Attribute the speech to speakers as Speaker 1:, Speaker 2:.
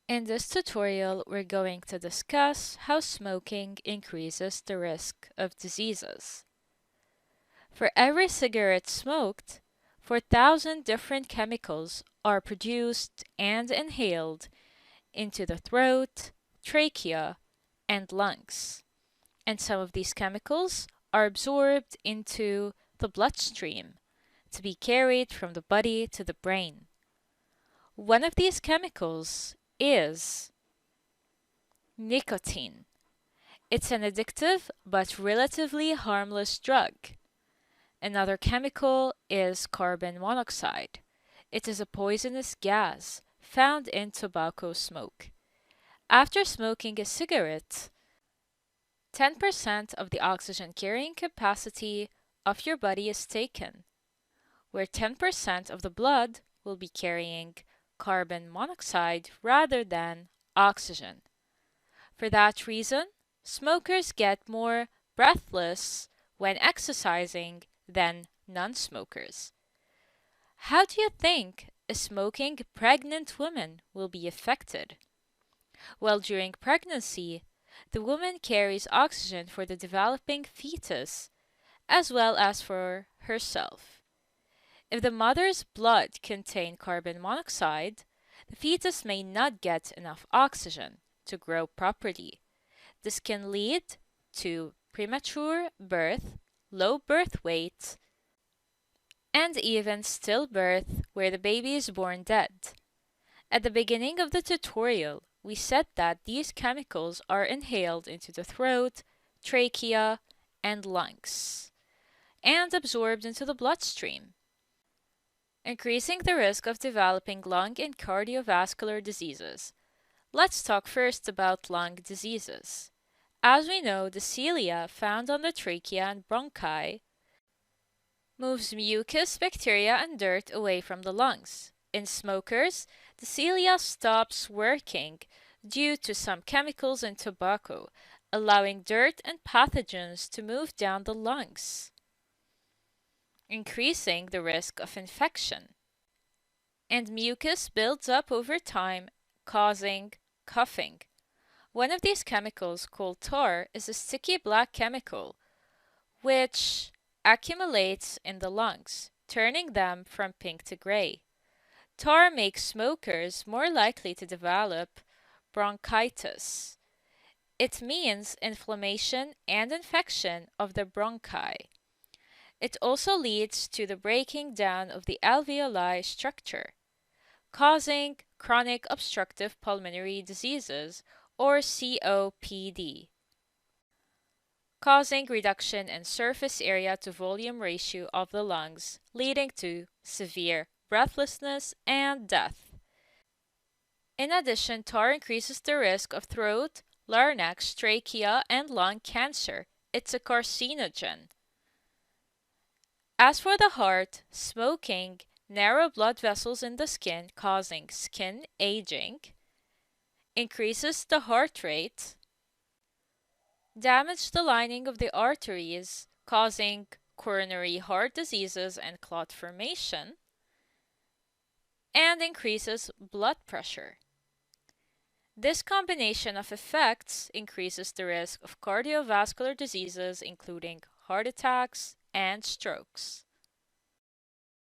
Speaker 1: In this tutorial, we're going to discuss how smoking increases the risk of diseases. For every cigarette smoked, 4,000 different chemicals are produced and inhaled into the throat, trachea, and lungs. And some of these chemicals are absorbed into the bloodstream to be carried from the body to the brain. One of these chemicals is nicotine. It's an addictive but relatively harmless drug. Another chemical is carbon monoxide. It is a poisonous gas found in tobacco smoke. After smoking a cigarette, 10% of the oxygen carrying capacity of your body is taken, where 10% of the blood will be carrying carbon monoxide rather than oxygen. For that reason, smokers get more breathless when exercising than non-smokers. How do you think a smoking pregnant woman will be affected? Well, during pregnancy, the woman carries oxygen for the developing fetus as well as for herself. If the mother's blood contains carbon monoxide, the fetus may not get enough oxygen to grow properly. This can lead to premature birth, low birth weight, and even stillbirth where the baby is born dead. At the beginning of the tutorial, we said that these chemicals are inhaled into the throat, trachea, and lungs, and absorbed into the bloodstream, increasing the risk of developing lung and cardiovascular diseases. Let's talk first about lung diseases. As we know, the cilia found on the trachea and bronchi moves mucus, bacteria, and dirt away from the lungs. In smokers, the cilia stops working due to some chemicals in tobacco, allowing dirt and pathogens to move down the lungs, increasing the risk of infection. And mucus builds up over time, causing coughing. One of these chemicals, called tar, is a sticky black chemical which accumulates in the lungs, turning them from pink to gray. Tar makes smokers more likely to develop bronchitis. It means inflammation and infection of the bronchi. It also leads to the breaking down of the alveoli structure, causing chronic obstructive pulmonary diseases or COPD, causing reduction in surface area to volume ratio of the lungs, leading to severe breathlessness and death. In addition, tar increases the risk of throat, larynx, trachea, and lung cancer. It's a carcinogen. As for the heart, smoking narrow blood vessels in the skin, causing skin aging, increases the heart rate, damage the lining of the arteries, causing coronary heart diseases and clot formation, and increases blood pressure. This combination of effects increases the risk of cardiovascular diseases, including heart attacks and strokes.